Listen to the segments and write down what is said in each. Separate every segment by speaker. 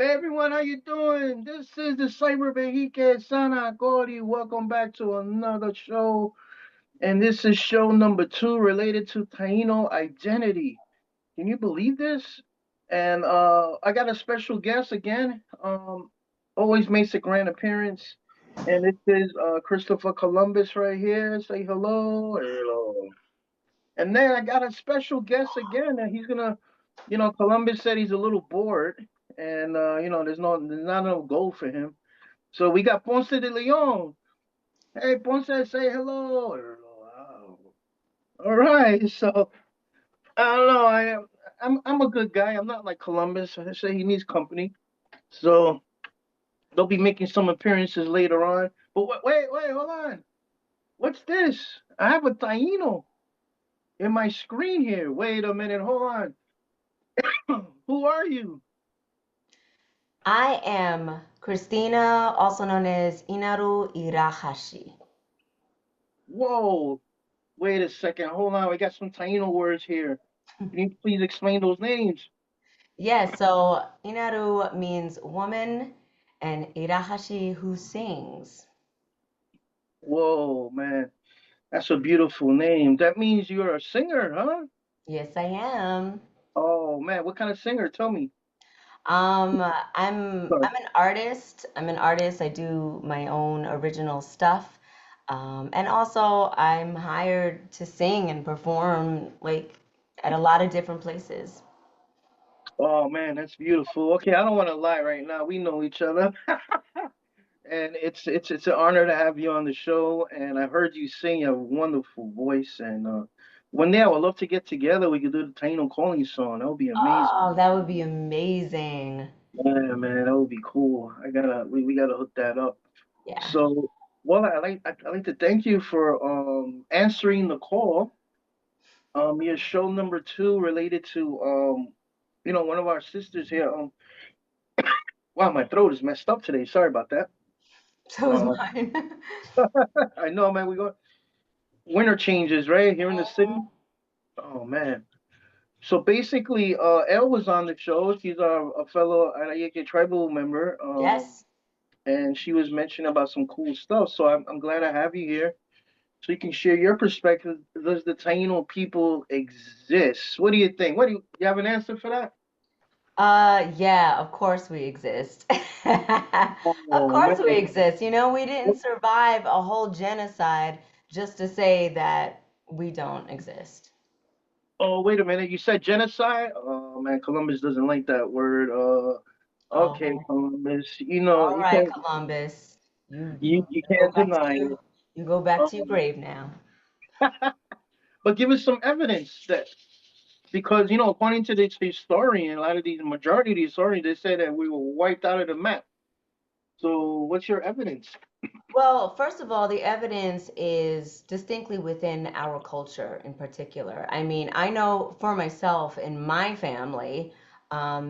Speaker 1: Hey everyone, how you doing? This is the Cyber Vehique Sana Gori. Welcome back to another show. And this is show number 2 related to Taino identity. Can you believe this? And I got a special guest again. Always makes a grand appearance. And this is Christopher Columbus right here. Say hello. Hello. And then I got a special guest again, and he's gonna, Columbus said he's a little bored, and there's not no goal for him. So we got Ponce de Leon. Hey, Ponce, say hello. Hello. All right. So I don't know. I'm a good guy. I'm not like Columbus. I say he needs company. So they'll be making some appearances later on. But wait, hold on. What's this? I have a Taino in my screen here. Wait a minute. Hold on. Who are you?
Speaker 2: I am Christina, also known as Inaru'irajashi.
Speaker 1: Whoa, wait a second. Hold on. We got some Taino words here. Can you please explain those names?
Speaker 2: Yes, so Inaru means woman and Irahashi who sings.
Speaker 1: Whoa, man. That's a beautiful name. That means you're a singer, huh?
Speaker 2: Yes, I am.
Speaker 1: Oh, man. What kind of singer? Tell me.
Speaker 2: Um, I'm
Speaker 1: Sorry.
Speaker 2: I'm an artist. I'm an artist. I do my own original stuff. And also I'm hired to sing and perform like at a lot of different places.
Speaker 1: Oh, man. That's beautiful. Okay. I don't want to lie right now. We know each other. And it's an honor to have you on the show. And I heard you sing. You have a wonderful voice. And one day I would love to get together. We could do the Taino calling song. That would be amazing.
Speaker 2: Oh, that would be amazing.
Speaker 1: Yeah, man, that would be cool. We gotta hook that up.
Speaker 2: Yeah.
Speaker 1: So, well, I like to thank you for answering the call. Your show number 2 related to one of our sisters here. Wow, my throat is messed up today. Sorry about that.
Speaker 2: So is
Speaker 1: Uh,
Speaker 2: mine.
Speaker 1: I know, man. We got winter changes right here in the city. Oh man. So basically, Elle was on the show. She's a fellow Arayeke tribal member.
Speaker 2: Yes.
Speaker 1: And she was mentioning about some cool stuff. So I'm glad I have you here so you can share your perspective. Does the Taino people exist? What do you think? You have an answer for that?
Speaker 2: Yeah, of course we exist. Of
Speaker 1: Oh
Speaker 2: course we
Speaker 1: man.
Speaker 2: exist. We didn't survive a whole genocide just to say that we don't exist.
Speaker 1: Oh wait a minute. You said genocide? Oh man, Columbus doesn't like that word. Okay,
Speaker 2: Oh,
Speaker 1: Columbus.
Speaker 2: all
Speaker 1: You
Speaker 2: right,
Speaker 1: can't
Speaker 2: Columbus. You
Speaker 1: you,
Speaker 2: you
Speaker 1: you
Speaker 2: go
Speaker 1: can't
Speaker 2: back to
Speaker 1: deny
Speaker 2: your
Speaker 1: it.
Speaker 2: you go back to your
Speaker 1: Um,
Speaker 2: grave now.
Speaker 1: but give us some evidence that because according to this historian, a lot of these majority of the historians they say that we were wiped out of the map. So what's your evidence?
Speaker 2: Well, first of all, the evidence is distinctly within our culture in particular. I mean, I know for myself in my family,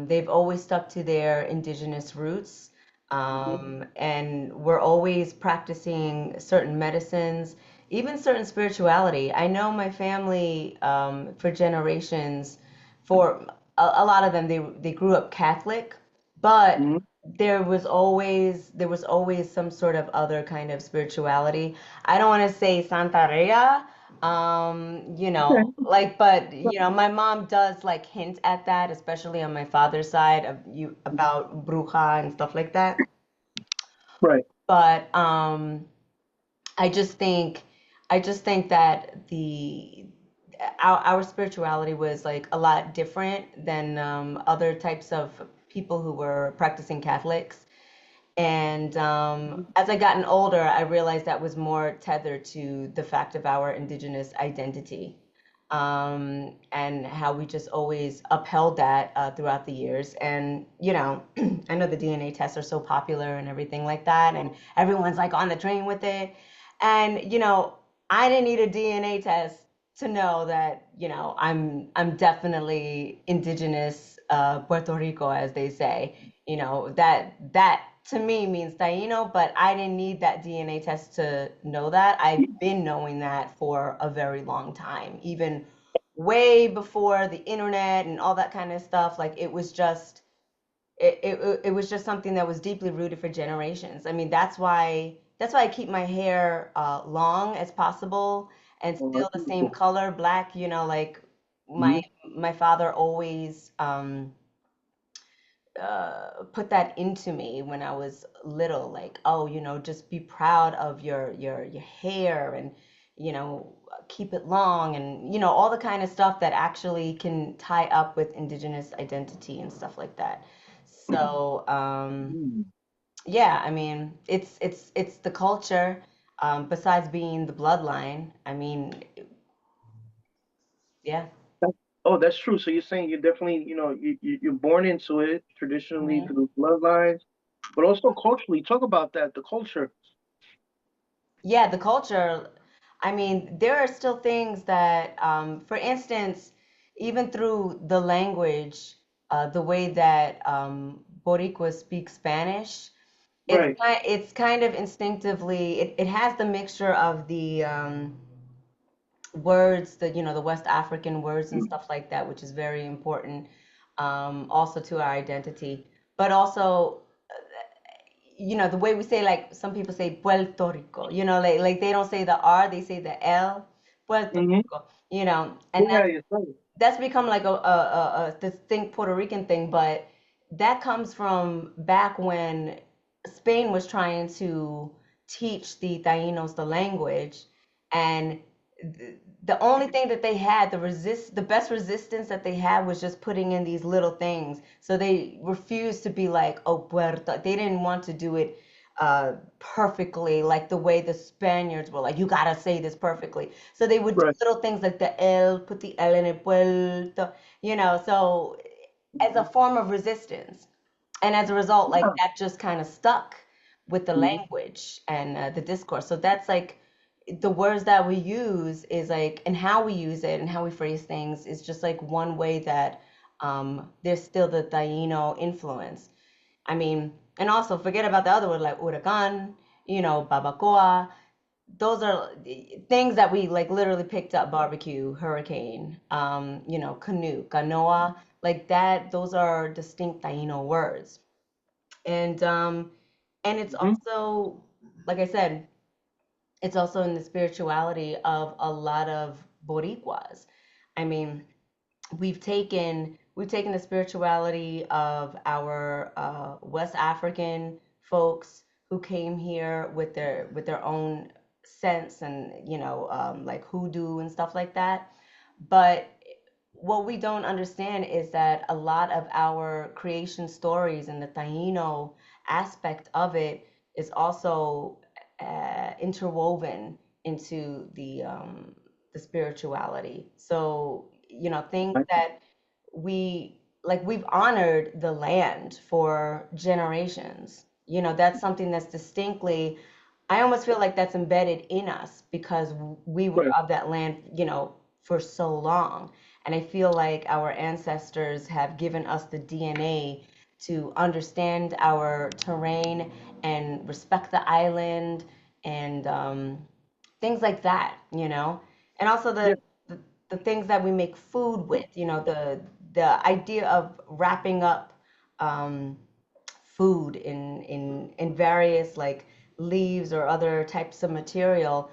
Speaker 2: they've always stuck to their indigenous roots,
Speaker 1: Mhm.
Speaker 2: and we're always practicing certain medicines, even certain spirituality. I know my family, for generations, for a lot of them, they grew up Catholic, but
Speaker 1: Mhm.
Speaker 2: there was always some sort of other kind of spirituality. I don't want to say Santeria,
Speaker 1: Okay.
Speaker 2: but my mom does like hint at that, especially on my father's side of you about bruja and stuff like that.
Speaker 1: Right.
Speaker 2: But I just think that our spirituality was like a lot different than other types of people who were practicing Catholics. And as I gotten older, I realized that was more tethered to the fact of our indigenous identity, and how we just always upheld that throughout the years. And, I know the DNA tests are so popular and everything like that, and everyone's like on the train with it. And, I didn't need a DNA test to know that, I'm definitely indigenous Puerto Rico, as they say. That to me means Taino, but I didn't need that DNA test to know that. I've been knowing that for a very long time, even way before the internet and all that kind of stuff. Like it was just something that was deeply rooted for generations. I mean, that's why I keep my hair long as possible and
Speaker 1: Oh,
Speaker 2: still
Speaker 1: that's
Speaker 2: the same
Speaker 1: beautiful.
Speaker 2: color, black. Like my
Speaker 1: Hmm.
Speaker 2: my father always put that into me when I was little, like, oh, just be proud of your hair and keep it long and all the kind of stuff that actually can tie up with indigenous identity and stuff like that. So,
Speaker 1: Mm.
Speaker 2: yeah, I mean, it's the culture, besides being the bloodline. I mean, yeah.
Speaker 1: Oh, that's true. So you're saying you're definitely, you're born into it traditionally
Speaker 2: Mhm.
Speaker 1: through bloodlines, but also culturally. Talk about that, the culture.
Speaker 2: Yeah, the culture. I mean, there are still things that, for instance, even through the language, the way that Boricua speaks Spanish,
Speaker 1: Right.
Speaker 2: it's kind of instinctively, it has the mixture of the words, the West African words and stuff like that, which is very important, also to our identity. But also, the way we say, like some people say Puerto Rico, like they don't say the R, they say the L, Puerto
Speaker 1: Mm-hmm.
Speaker 2: Rico, and
Speaker 1: Yeah, it's right.
Speaker 2: that's become like a distinct Puerto Rican thing, but that comes from back when Spain was trying to teach the Tainos the language, and the only thing that they had, the best resistance that they had was just putting in these little things. So they refused to be like, oh, Puerto. They didn't want to do it perfectly, like the way the Spaniards were like, you gotta say this perfectly. So they would do
Speaker 1: Right.
Speaker 2: little things like the L, put the L in it, Puerto, so as a
Speaker 1: Mhm.
Speaker 2: form of resistance. And as a result, like
Speaker 1: Yeah.
Speaker 2: that just kind of stuck with the
Speaker 1: Mhm.
Speaker 2: language and the discourse. So that's like the words that we use is like, and how we use it and how we phrase things is just like one way that there's still the Taino influence. I mean, and also forget about the other word like huracan, babacoa. Those are things that we like literally picked up: barbecue, hurricane, canoe, canoa, like that. Those are distinct Taino words. And it's
Speaker 1: Mhm.
Speaker 2: also, like I said, it's also in the spirituality of a lot of Boricuas. I mean, we've taken the spirituality of our West African folks who came here with their own sense and like hoodoo and stuff like that. But what we don't understand is that a lot of our creation stories and the Taino aspect of it is also interwoven into the spirituality. So, things
Speaker 1: Right.
Speaker 2: that we've honored the land for generations. That's something that's distinctly, I almost feel like that's embedded in us because we were
Speaker 1: Right.
Speaker 2: of that land, for so long. And I feel like our ancestors have given us the DNA to understand our terrain and respect the island and things like that. And also
Speaker 1: Yeah.
Speaker 2: the things that we make food with, the idea of wrapping up um, food in various like leaves or other types of material.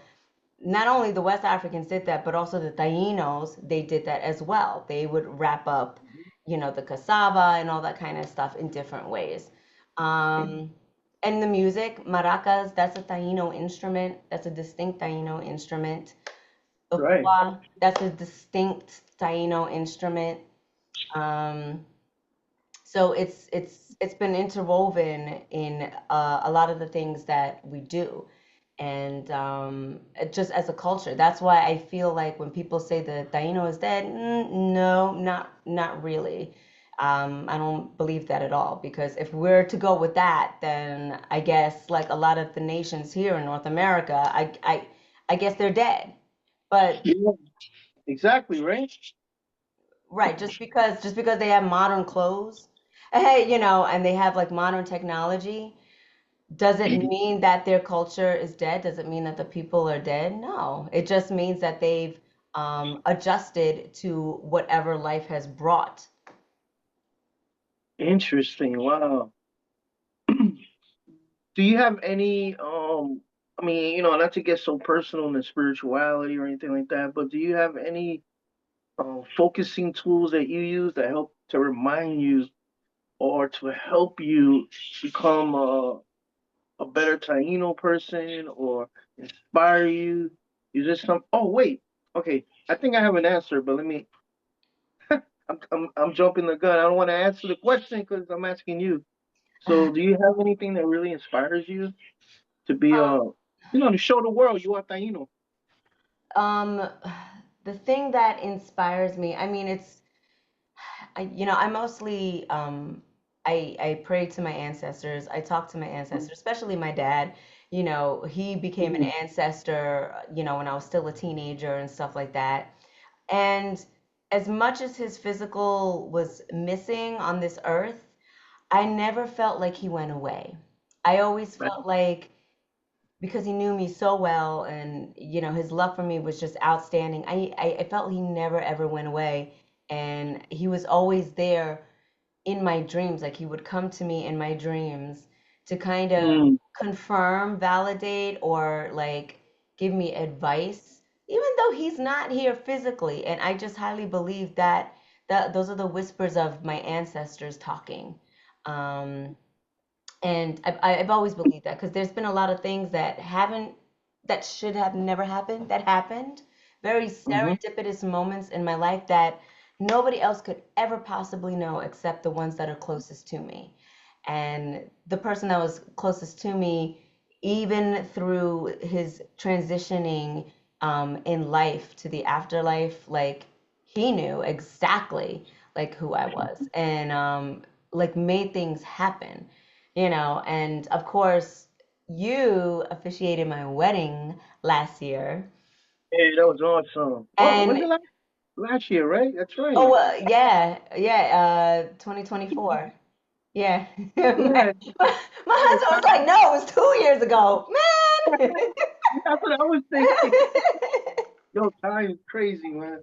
Speaker 2: Not only the West Africans did that, but also the Tainos, they did that as well. They would wrap up, the cassava and all that kind of stuff in different ways. Um, and the music, maracas, that's a Taino instrument. That's a distinct Taino instrument.
Speaker 1: Right.
Speaker 2: Ukwa, that's a distinct Taino instrument. Um, so it's been interwoven in a lot of the things that we do, and just as a culture. That's why I feel like when people say the Taino is dead, no, not really. I don't believe that at all because if we're to go with that, then I guess like a lot of the nations here in North America, I guess they're dead. But
Speaker 1: Yeah. Exactly. Right.
Speaker 2: right, just because they have modern clothes, hey, and they have like modern technology, does it
Speaker 1: Mhm.
Speaker 2: mean that their culture is dead? Does it mean that the people are dead? No. It just means that they've adjusted to whatever life has brought.
Speaker 1: Interesting. Wow. Do you have any I mean, not to get so personal in the spirituality or anything like that, but do you have any focusing tools that you use that help to remind you or to help you become a better Taino person or inspire you? Is this some? Oh wait, okay. I think I have an answer, but let me. I'm jumping the gun. I don't want to answer the question because I'm asking you. So, do you have anything that really inspires you to be to show the world you are Taino?
Speaker 2: Um, the thing that inspires me, I mean, I mostly, I pray to my ancestors. I talk to my ancestors, especially my dad. He became an
Speaker 1: Mm-hmm.
Speaker 2: ancestor, when I was still a teenager and stuff like that. And as much as his physical was missing on this earth, I never felt like he went away. I always
Speaker 1: Right.
Speaker 2: felt like, because he knew me so well, and his love for me was just outstanding. I felt he never ever went away, and he was always there in my dreams. Like, he would come to me in my dreams to kind of
Speaker 1: Mm-hmm.
Speaker 2: confirm, validate, or like give me advice, even though he's not here physically. And I just highly believe that those are the whispers of my ancestors talking. Um, and I've always believed that, because there's been a lot of things that should have never happened, that happened, very serendipitous moments in my life that nobody else could ever possibly know except the ones that are closest to me. And the person that was closest to me, even through his transitioning in life to the afterlife, like, he knew exactly like who I was, and like made things happen. And of course, you officiated my wedding last year.
Speaker 1: Hey, that was awesome. Oh,
Speaker 2: And
Speaker 1: when's the last year, right? That's right.
Speaker 2: oh, yeah, yeah, 2024. Yeah.
Speaker 1: Yeah,
Speaker 2: My
Speaker 1: yeah,
Speaker 2: husband was like, "No, it was 2 years ago, man."
Speaker 1: that's what I was thinking. Yo, time is crazy, man.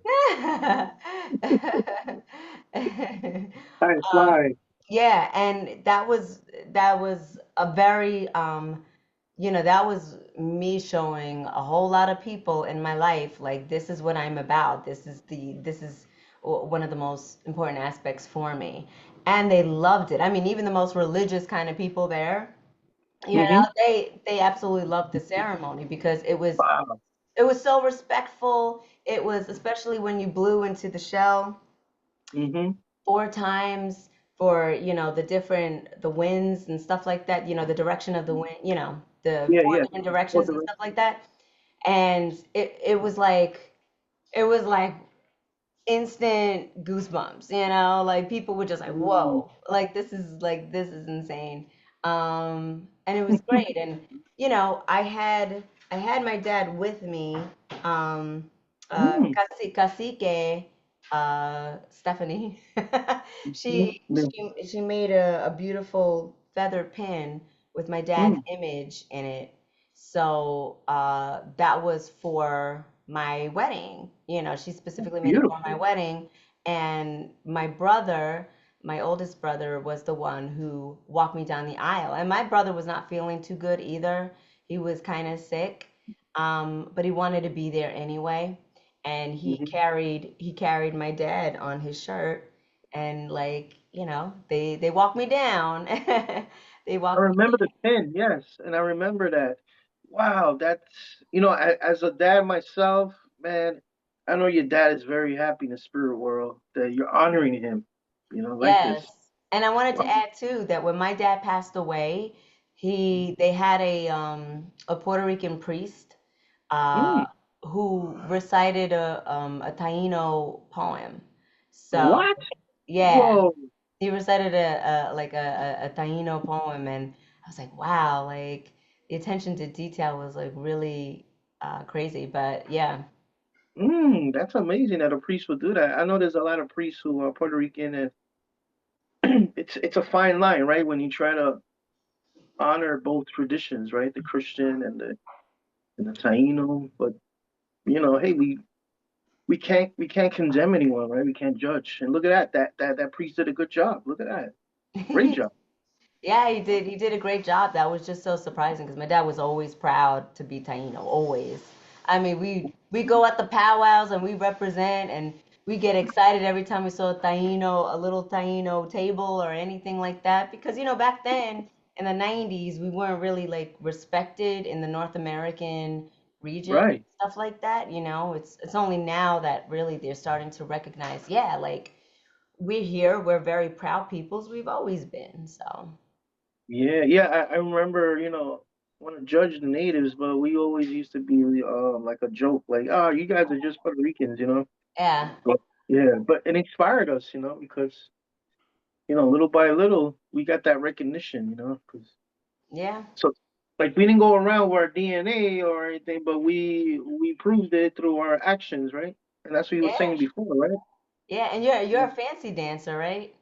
Speaker 1: Time
Speaker 2: um,
Speaker 1: flies.
Speaker 2: yeah, and that was a very that was me showing a whole lot of people in my life, like, this is what I'm about. This is one of the most important aspects for me. And they loved it. I mean, even the most religious kind of people there,
Speaker 1: Mm-hmm.
Speaker 2: they absolutely loved the ceremony, because it was
Speaker 1: Wow.
Speaker 2: it was so respectful. It was, especially when you blew into the shell
Speaker 1: Mm-hmm.
Speaker 2: 4 times for the winds and stuff like that, the direction of the wind, the
Speaker 1: Yeah,
Speaker 2: four
Speaker 1: yeah.
Speaker 2: different
Speaker 1: What
Speaker 2: directions and
Speaker 1: the
Speaker 2: stuff like that. And it was like instant goosebumps, like, people were just like,
Speaker 1: mm,
Speaker 2: whoa, like, this is insane. And it was great. And I had my dad with me. um
Speaker 1: mm,
Speaker 2: Cacique, Stephanie,
Speaker 1: mm, yeah,
Speaker 2: she made a beautiful feather pin with my dad's
Speaker 1: mm,
Speaker 2: image in it. So that was for my wedding. She specifically made it for
Speaker 1: beautiful.
Speaker 2: my wedding. And my oldest brother, was the one who walked me down the aisle. And my brother was not feeling too good either. He was kind of sick, but he wanted to be there anyway. And he
Speaker 1: Mm-hmm.
Speaker 2: carried my dad on his shirt, and, like, they walked me down. They
Speaker 1: I
Speaker 2: walked me.
Speaker 1: remember the pin, yes, and I remember that. Wow, that's as a dad myself, man. I know your dad is very happy in the spirit world that you're honoring him, like this.
Speaker 2: Yes. And I wanted to
Speaker 1: Wow.
Speaker 2: add too that when my dad passed away, they had a Puerto Rican priest uh
Speaker 1: Mm,
Speaker 2: who recited a Taino poem. So,
Speaker 1: what?
Speaker 2: yeah,
Speaker 1: Whoa.
Speaker 2: he recited a Taino poem, and I was like, wow, like, the attention to detail was, like, really crazy. But yeah.
Speaker 1: That's amazing that a priest would do that. I know there's a lot of priests who are Puerto Rican, and it's a fine line, right? When you try to honor both traditions, right? The Christian and the Taino, but hey, we can't condemn anyone, right? We can't judge. And look at that priest did a good job. Look at that. Great job.
Speaker 2: Yeah, he did. He did a great job. That was just so surprising because my dad was always proud to be Taino, always. I mean, we go at the powwows and we represent and we get excited every time we saw a Taino, a little Taino table or anything like that because back then in the 90s we weren't really like respected in the North American region,
Speaker 1: Right.
Speaker 2: stuff like that. It's only now that really they're starting to recognize, yeah, like we're here, we're very proud peoples, we've always been. So.
Speaker 1: Yeah, yeah. I remember, want to judge the natives, but we always used to be like a joke, like, oh, you guys are just Puerto Ricans.
Speaker 2: Yeah,
Speaker 1: But, yeah, but it inspired us, because little by little we got that recognition,
Speaker 2: yeah,
Speaker 1: so like we didn't go around with our DNA or anything, but we proved it through our actions, right? And that's what you were
Speaker 2: yeah,
Speaker 1: saying before, right?
Speaker 2: yeah. And you're a fancy dancer, right?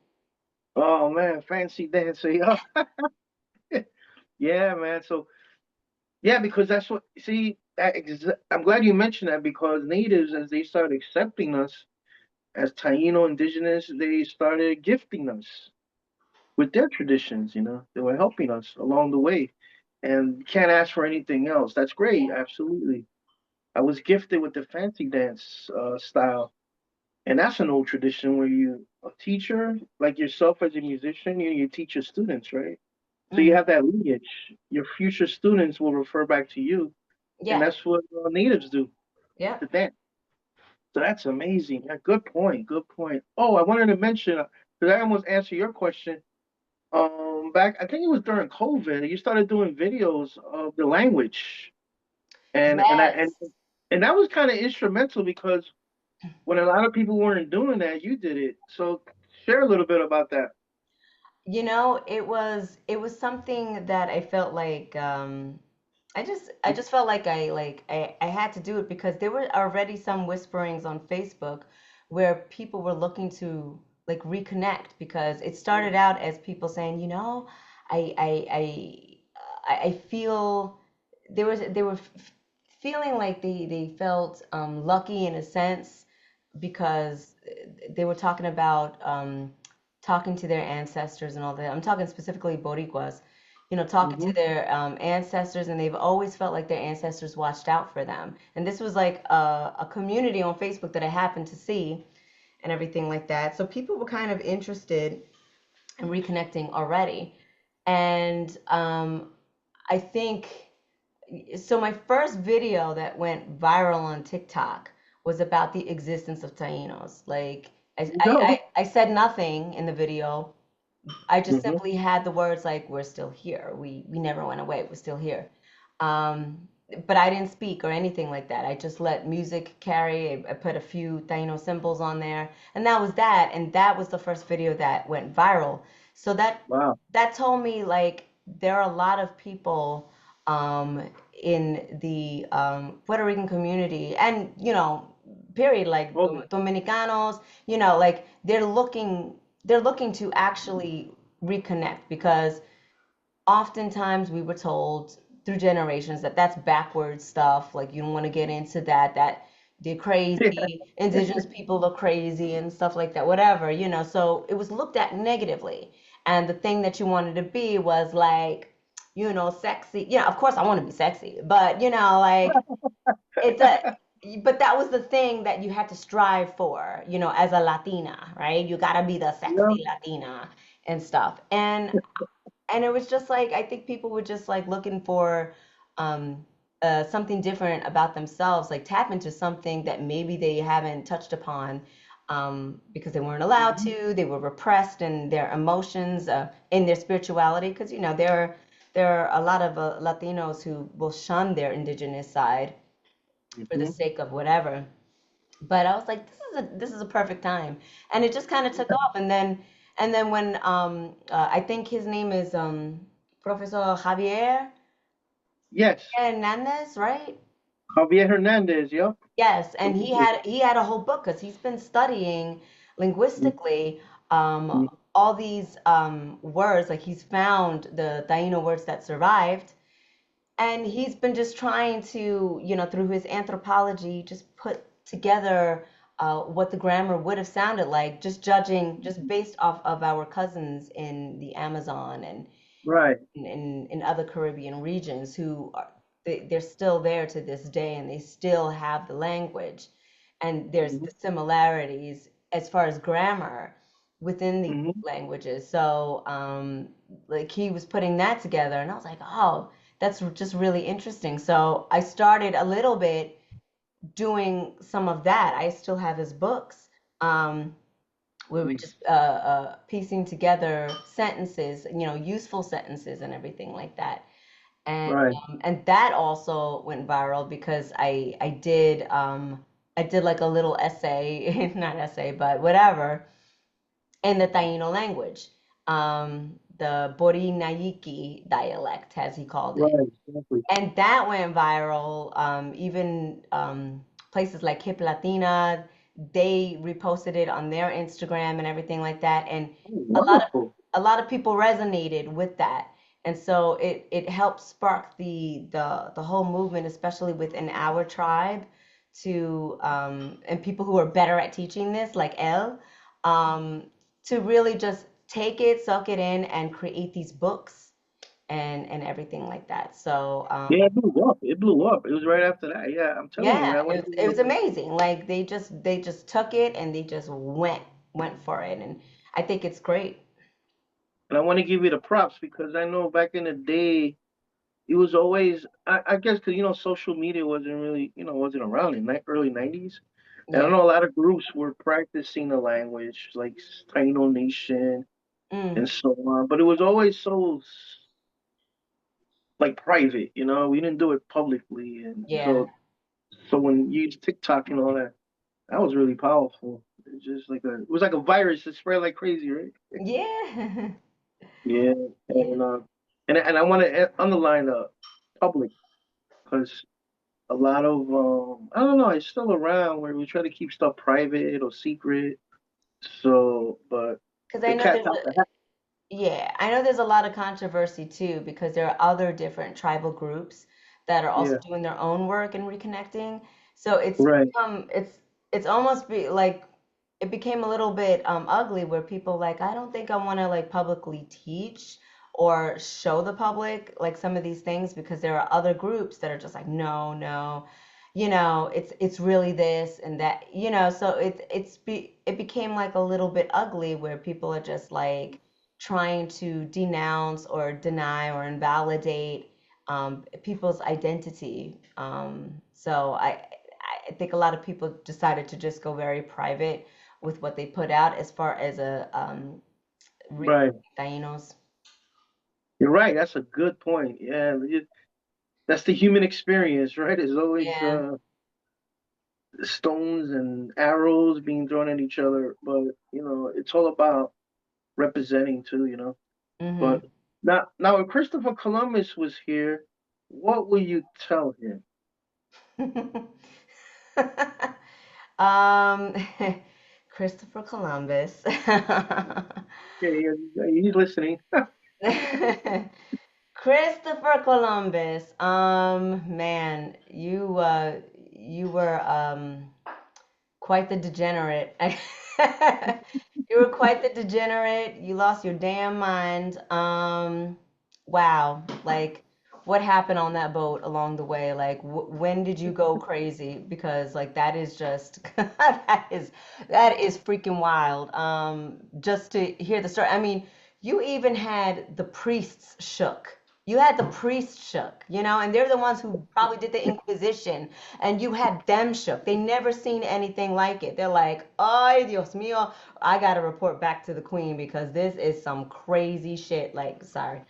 Speaker 1: Oh man, fancy dancer, yeah. Yeah, man. So yeah, because that's what see. I'm glad you mentioned that because natives, as they started accepting us as Taino indigenous, they started gifting us with their traditions. They were helping us along the way, and can't ask for anything else. That's great,
Speaker 2: Yeah.
Speaker 1: absolutely. I was gifted with the fancy dance style, and that's an old tradition where you a teacher like yourself as a musician, you teach your students, right? So you
Speaker 2: Hmm.
Speaker 1: have that lineage. Your future students will refer back to you, and
Speaker 2: Yeah.
Speaker 1: that's what natives do
Speaker 2: Yep.
Speaker 1: to dance. So that's amazing. Yeah, good point. Good point. Oh, I wanted to mention because I almost answered your question. Back I think it was during COVID. You started doing videos of the language, and
Speaker 2: Yes.
Speaker 1: and that was kind of instrumental because when a lot of people weren't doing that, you did it. So share a little bit about that.
Speaker 2: It was something that I felt like I just felt like I had to do it because there were already some whisperings on Facebook where people were looking to like reconnect because it started out as people saying, I I I feel they were feeling like they felt lucky in a sense because they were talking about talking to their ancestors and all that. I'm talking specifically Boricuas, talking to
Speaker 1: Hmm.
Speaker 2: their ancestors, and they've always felt like their ancestors watched out for them. And this was like a community on Facebook that I happened to see and everything like that. So people were kind of interested in reconnecting already. And I think so. My first video that went viral on TikTok was about the existence of Tainos. Like, I,
Speaker 1: You
Speaker 2: I,
Speaker 1: go.
Speaker 2: I I said nothing in the video. I just
Speaker 1: Hmm.
Speaker 2: simply had the words like, we're still here. We never went away. We're still here. Um, but I didn't speak or anything like that. I just let music carry. I put a few Taino symbols on there, and that was that. And that was the first video that went viral. So that
Speaker 1: Wow.
Speaker 2: that told me like there are a lot of people um, in the Puerto Rican community, and period, like
Speaker 1: Oh,
Speaker 2: Dominicanos, like they're looking to actually reconnect because oftentimes we were told through generations that that's backwards stuff. Like you don't want to get into that they're
Speaker 1: yeah.
Speaker 2: crazy, indigenous people are crazy and stuff like that, whatever, so it was looked at negatively. And the thing that you wanted to be was like, sexy. Of course I want to be sexy, but like it's a but that was the thing that you had to strive for, as a Latina, right? You gotta be the
Speaker 1: Yeah.
Speaker 2: sexy Latina and stuff. And it was just like I think people were just like looking for um, something different about themselves, like tap into something that maybe they haven't touched upon because they weren't allowed
Speaker 1: Hmm.
Speaker 2: to. They were repressed in their emotions, in their spirituality, because there are a lot of Latinos who will shun their indigenous side for the
Speaker 1: Hmm.
Speaker 2: sake of whatever. But I was like, this is a perfect time, and it just kind of took off. And then when I think his name is Professor Javier
Speaker 1: Yes.
Speaker 2: Hernandez, right?
Speaker 1: Javier Hernandez. Yep.
Speaker 2: Yes, and he had a whole book because he's been studying linguistically
Speaker 1: Hmm.
Speaker 2: all these words. Like he's found the Taino words that survived, and he's been just trying to, through his anthropology, just put together what the grammar would have sounded like, just judging, just based off of our cousins in the Amazon and
Speaker 1: Right.
Speaker 2: in other Caribbean regions who are they're still there to this day and they still have the language. And there's
Speaker 1: Hmm.
Speaker 2: the similarities as far as grammar within the
Speaker 1: Hmm.
Speaker 2: languages. So, like he was putting that together, and I was like, oh, that's just really interesting. So I started a little bit doing some of that. I still have his books. We were just piecing together sentences, useful sentences and everything like that. And
Speaker 1: Right.
Speaker 2: and that also went viral because I did like a little essay, not essay, but whatever, in the Taino language, the Bori dialect, as he called it,
Speaker 1: Right. Exactly.
Speaker 2: and that went viral. Even places like Hip Latina, they reposted it on their Instagram and everything like that. And
Speaker 1: Oh,
Speaker 2: a lot of
Speaker 1: wonderful.
Speaker 2: a lot of people resonated with that. And so it helped spark the whole movement, especially within our tribe, to and people who are better at teaching this, like El, um, to really just take it, soak it in, and create these books and everything like that. So
Speaker 1: Yeah, it blew up. It blew up. It was right after that. Yeah, I'm telling you,
Speaker 2: yeah,
Speaker 1: man. I want to
Speaker 2: it
Speaker 1: give
Speaker 2: was
Speaker 1: you,
Speaker 2: amazing. Like they just took it and they just went for it, and I think it's great.
Speaker 1: and I want to give you the props because I know back in the day, it was always, I guess, because social media wasn't really, wasn't around in the early '90s, and I
Speaker 2: Yeah.
Speaker 1: know a lot of groups were practicing the language, like Taino Nation
Speaker 2: Mm,
Speaker 1: and so on. But it was always so like private, We didn't do it publicly, and
Speaker 2: yeah.
Speaker 1: so when you use TikTok and all that, that was really powerful. It was like a virus. It spread like crazy, right?
Speaker 2: Yeah.
Speaker 1: Yeah,
Speaker 2: Yeah.
Speaker 1: and I want to underline public because a lot of I don't know, it's still around where we try to keep stuff private or secret. So, but
Speaker 2: Because
Speaker 1: the cat's out the hat.
Speaker 2: I know there's a lot of controversy too because there are other different tribal groups that are also
Speaker 1: Yeah,
Speaker 2: doing their own work and reconnecting. So
Speaker 1: right,
Speaker 2: it's almost be like it became a little bit ugly where people like I don't think I want to like publicly teach or show the public like some of these things because there are other groups that are just like no, no, it's really this and that, so it became like a little bit ugly where people are just like trying to denounce or deny or invalidate people's identity. So I think a lot of people decided to just go very private with what they put out as far as a
Speaker 1: right.
Speaker 2: Tainos.
Speaker 1: You're right. That's a good point. Yeah, that's the human experience, right? There's always
Speaker 2: Yeah.
Speaker 1: stones and arrows being thrown at each other, but it's all about representing too.
Speaker 2: Hmm.
Speaker 1: But now, if Christopher Columbus was here, what would you tell him?
Speaker 2: um, Christopher Columbus.
Speaker 1: Yeah, yeah, he's listening.
Speaker 2: Christopher Columbus. Man, you were quite the degenerate. You were quite the degenerate. You lost your damn mind. Wow. Like, what happened on that boat along the way? Like, when did you go crazy? Because like that is just that is freaking wild. Just to hear the story. I mean, you even had the priests shook. You had the priests shook, and they're the ones who probably did the Inquisition, and you had them shook. They never seen anything like it. They're like, "Ay, Dios mío, I gotta report back to the queen because this is some crazy shit." Like, sorry.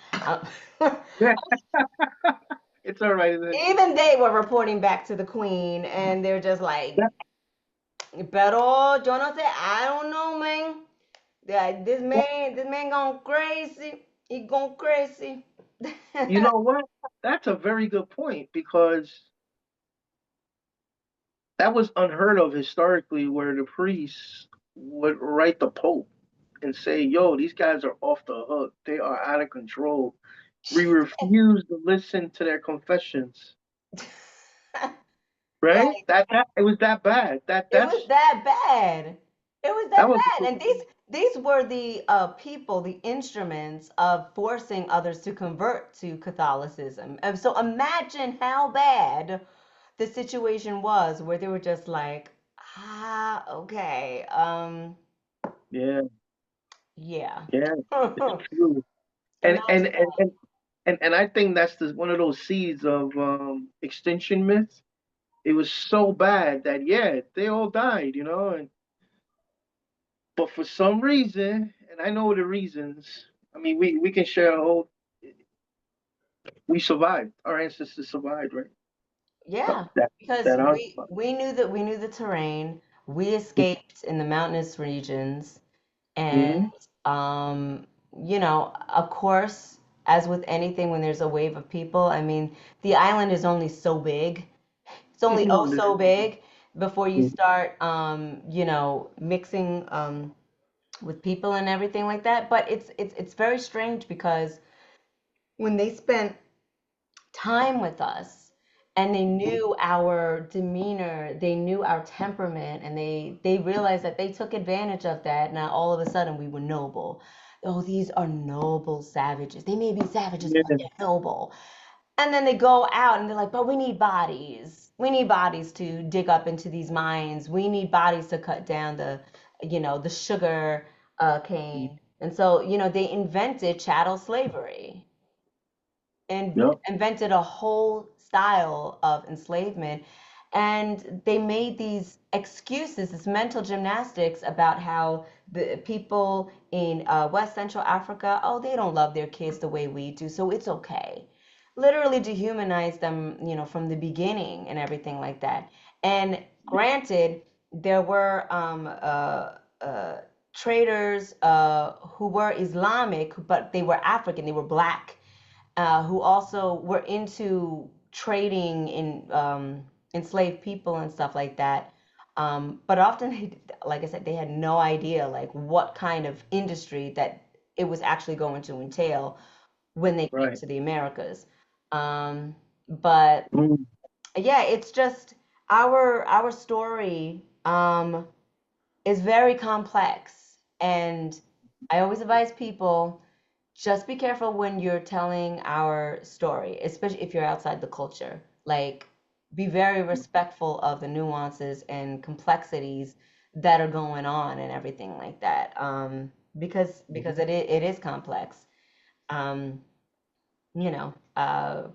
Speaker 1: Yeah, it's all right. Isn't it?
Speaker 2: Even they were reporting back to the queen, and they're just like,
Speaker 1: That,
Speaker 2: "Pero yo no sé, I don't know, man. This man gone crazy. He gone crazy."
Speaker 1: you know what? That's a very good point because that was unheard of historically, where the priests would write the Pope and say, "Yo, these guys are off the hook. They are out of control. We refuse to listen to their confessions." right?
Speaker 2: Like
Speaker 1: That it was that bad.
Speaker 2: it was that bad. It was
Speaker 1: That
Speaker 2: that
Speaker 1: was
Speaker 2: bad. And these were the people, the instruments of forcing others to convert to Catholicism. And so imagine how bad the situation was where they were just like, ah, okay,
Speaker 1: yeah,
Speaker 2: yeah.
Speaker 1: yeah. It's true. And and
Speaker 2: Imagine
Speaker 1: and and and I think that's one of those seeds of extinction myth. It was so bad that yeah, they all died, and but for some reason, and I know the reasons. I mean, we can share a whole. We survived. Our ancestors survived, right?
Speaker 2: yeah,
Speaker 1: That
Speaker 2: because
Speaker 1: that are.
Speaker 2: we knew the terrain. We escaped in the mountainous regions, and
Speaker 1: Mm-hmm.
Speaker 2: um, of course, as with anything, when there's a wave of people, I mean, the island is only so big. It's only oh so big before you start, mixing with people and everything like that. But it's very strange because when they spent time with us and they knew our demeanor, they knew our temperament, and they realized that they took advantage of that. Now all of a sudden we were noble. Oh, these are noble savages. They may be savages, but
Speaker 1: Yeah,
Speaker 2: they're noble. And then they go out and they're like, but we need bodies. We need bodies to dig up into these mines. We need bodies to cut down the sugar cane. And so, they invented chattel slavery and
Speaker 1: yep,
Speaker 2: invented a whole style of enslavement. And they made these excuses, this mental gymnastics about how the people in West Central Africa, oh, they don't love their kids the way we do, so it's okay. Literally dehumanize them, from the beginning and everything like that. And granted, there were traders who were Islamic, but they were African, they were black, who also were into trading in enslaved people and stuff like that. But often, like I said, they had no idea like what kind of industry that it was actually going to entail when they came
Speaker 1: right.
Speaker 2: to the Americas. But
Speaker 1: Mm,
Speaker 2: yeah, it's just our story is very complex, and I always advise people just be careful when you're telling our story, especially if you're outside the culture. Like, be very respectful of the nuances and complexities that are going on and everything like that. Because it is complex. Um,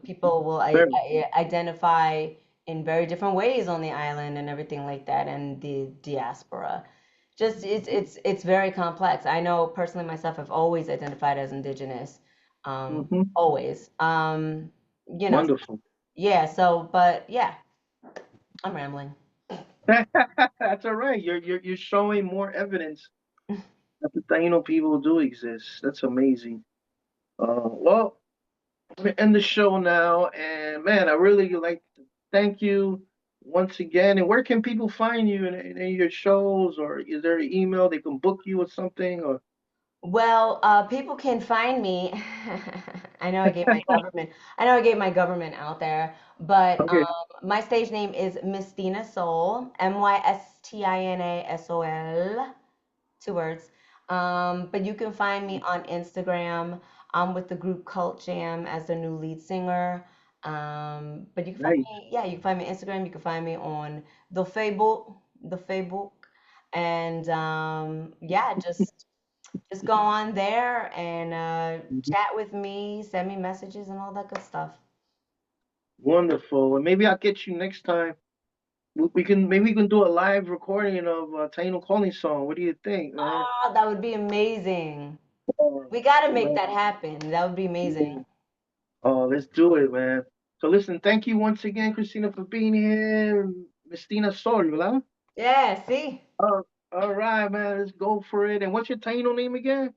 Speaker 2: people will
Speaker 1: very.
Speaker 2: identify in very different ways on the island and everything like that, and the diaspora. Just it's very complex. I know personally myself, I've always identified as indigenous,
Speaker 1: Hmm.
Speaker 2: always. You know,
Speaker 1: Wonderful.
Speaker 2: yeah. So, but yeah, I'm rambling.
Speaker 1: That's all right. You're showing more evidence that the Taino people do exist. That's amazing. Well, we're gonna end the show now, and man, I really like to thank you once again. And where can people find you in your shows, or is there an email they can book you or something? Or
Speaker 2: Well, people can find me. I know I gave my government. I know I gave my government out there, but
Speaker 1: okay,
Speaker 2: my stage name is Mystina Sol, Mystina Sol, 2 words. But you can find me on Instagram. I'm with the group Cult Jam as the new lead singer. But you can find
Speaker 1: nice,
Speaker 2: me, yeah, you can find me on Instagram. You can find me on the Facebook, and yeah, just go on there and
Speaker 1: Mhm.
Speaker 2: chat with me, send me messages and all that good stuff.
Speaker 1: Wonderful. And maybe I'll get you next time. We can maybe we can do a live recording of Taino calling song. What do you think, man?
Speaker 2: Oh, that would be amazing.
Speaker 1: Oh,
Speaker 2: We got to make
Speaker 1: man.
Speaker 2: that happen. That would be amazing.
Speaker 1: Oh, let's do it, man. So listen, thank you once again, Christina, for being here. Mystina Sol, ¿verdad?
Speaker 2: Yeah, see?
Speaker 1: Oh, all right, man. Let's go for it. And what's your Taino name again?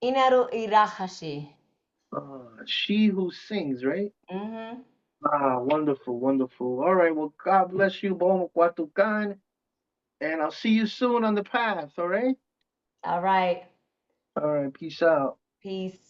Speaker 2: Inaru'irajashi.
Speaker 1: She who sings, right?
Speaker 2: Mm-hmm.
Speaker 1: Ah, wonderful, wonderful. All right, well, God bless you, Bomo Kwatukan, and I'll see you soon on the path, all right?
Speaker 2: All right.
Speaker 1: All right, peace out.
Speaker 2: Peace.